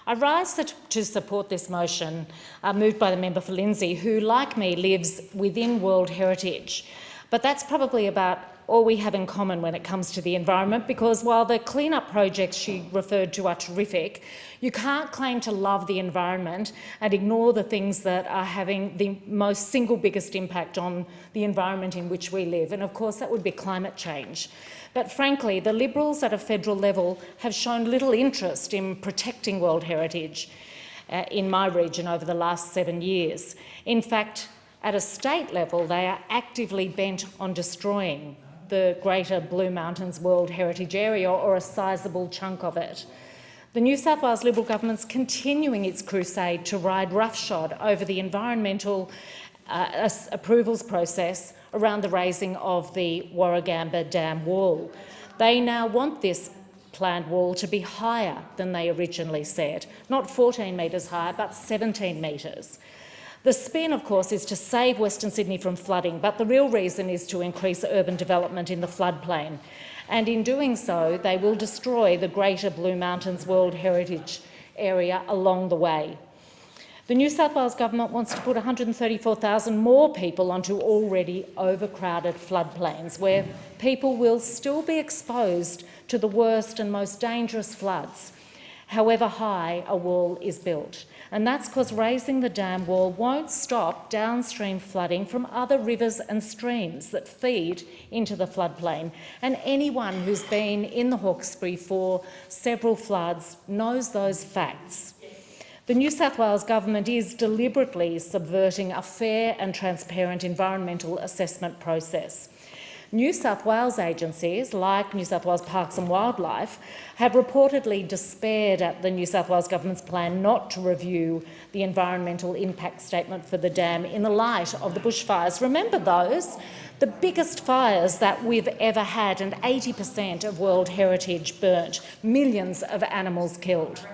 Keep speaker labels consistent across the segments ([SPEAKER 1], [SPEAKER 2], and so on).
[SPEAKER 1] I rise to support this motion moved by the member for Lindsay, who, like me, lives within World Heritage. But that's probably about all we have in common when it comes to the environment, because while the clean-up projects she referred to are terrific, you can't claim to love the environment and ignore the things that are having the most single biggest impact on the environment in which we live. And of course, that would be climate change. But frankly, the Liberals at a federal level have shown little interest in protecting World Heritage in my region over the last 7 years. In fact, at a state level, they are actively bent on destroying the Greater Blue Mountains World Heritage Area, or a sizable chunk of it. The New South Wales Liberal government's continuing its crusade to ride roughshod over the environmental approvals process around the raising of the Warragamba Dam wall. They now want this planned wall to be higher than they originally said, not 14 metres high, but 17 metres. The spin, of course, is to save Western Sydney from flooding, but the real reason is to increase urban development in the floodplain. And in doing so, they will destroy the Greater Blue Mountains World Heritage Area along the way. The New South Wales government wants to put 134,000 more people onto already overcrowded floodplains, where people will still be exposed to the worst and most dangerous floods, however high a wall is built. And that's because raising the dam wall won't stop downstream flooding from other rivers and streams that feed into the floodplain. And anyone who's been in the Hawkesbury for several floods knows those facts. The New South Wales government is deliberately subverting a fair and transparent environmental assessment process. New South Wales agencies, like New South Wales Parks and Wildlife, have reportedly despaired at the New South Wales government's plan not to review the environmental impact statement for the dam in the light of the bushfires. Remember those? The biggest fires that we've ever had, and 80% of World Heritage burnt, millions of animals killed.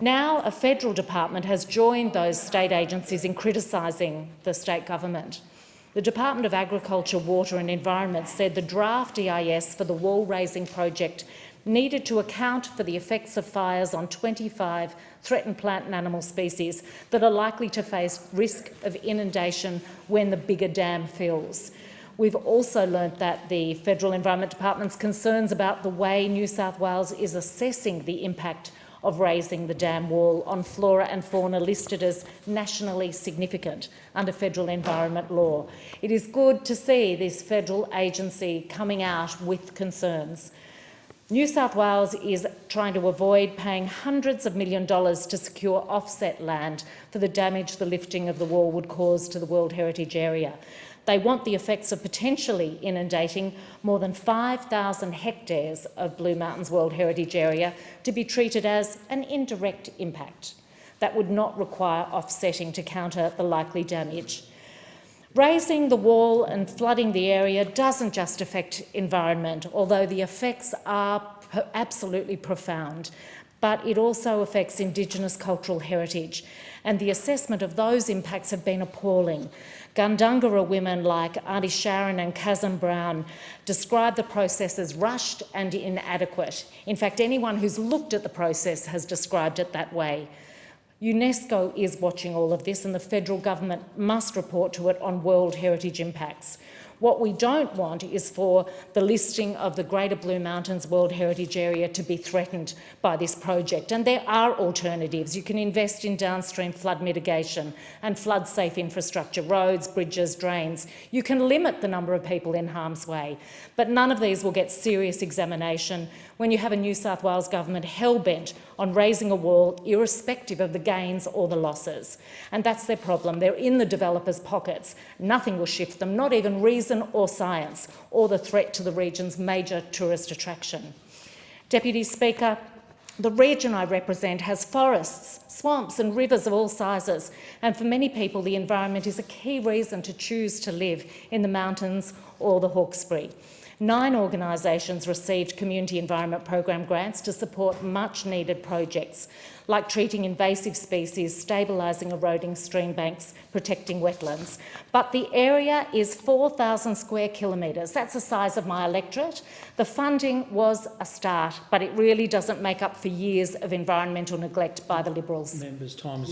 [SPEAKER 1] Now a federal department has joined those state agencies in criticising the state government. The Department of Agriculture, Water and Environment said the draft EIS for the wall raising project needed to account for the effects of fires on 25 threatened plant and animal species that are likely to face risk of inundation when the bigger dam fills. We've also learnt that the Federal Environment Department's concerns about the way New South Wales is assessing the impact of raising the dam wall on flora and fauna listed as nationally significant under federal environment law. It is good to see this federal agency coming out with concerns. New South Wales is trying to avoid paying hundreds of $millions to secure offset land for the damage the lifting of the wall would cause to the World Heritage Area. They want the effects of potentially inundating more than 5,000 hectares of Blue Mountains World Heritage Area to be treated as an indirect impact that would not require offsetting to counter the likely damage. Raising the wall and flooding the area doesn't just affect environment, although the effects are absolutely profound, but it also affects Indigenous cultural heritage, and the assessment of those impacts have been appalling. Gundungurra women like Auntie Sharon and Kazim Brown describe the process as rushed and inadequate. In fact, anyone who's looked at the process has described it that way. UNESCO is watching all of this, and the federal government must report to it on World Heritage impacts. What we don't want is for the listing of the Greater Blue Mountains World Heritage Area to be threatened by this project. And there are alternatives. You can invest in downstream flood mitigation and flood-safe infrastructure, roads, bridges, drains. You can limit the number of people in harm's way. But none of these will get serious examination when you have a New South Wales government hell-bent on raising a wall irrespective of the gains or the losses. And that's their problem. They're in the developers' pockets. Nothing will shift them, not even reason or science, or the threat to the region's major tourist attraction. Deputy Speaker, the region I represent has forests, swamps and rivers of all sizes, and for many people the environment is a key reason to choose to live in the mountains or the Hawkesbury. 9 organisations received Community Environment Program grants to support much-needed projects, like treating invasive species, stabilising eroding stream banks, protecting wetlands. But the area is 4,000 square kilometres. That's the size of my electorate. The funding was a start, but it really doesn't make up for years of environmental neglect by the Liberals.
[SPEAKER 2] Members' time is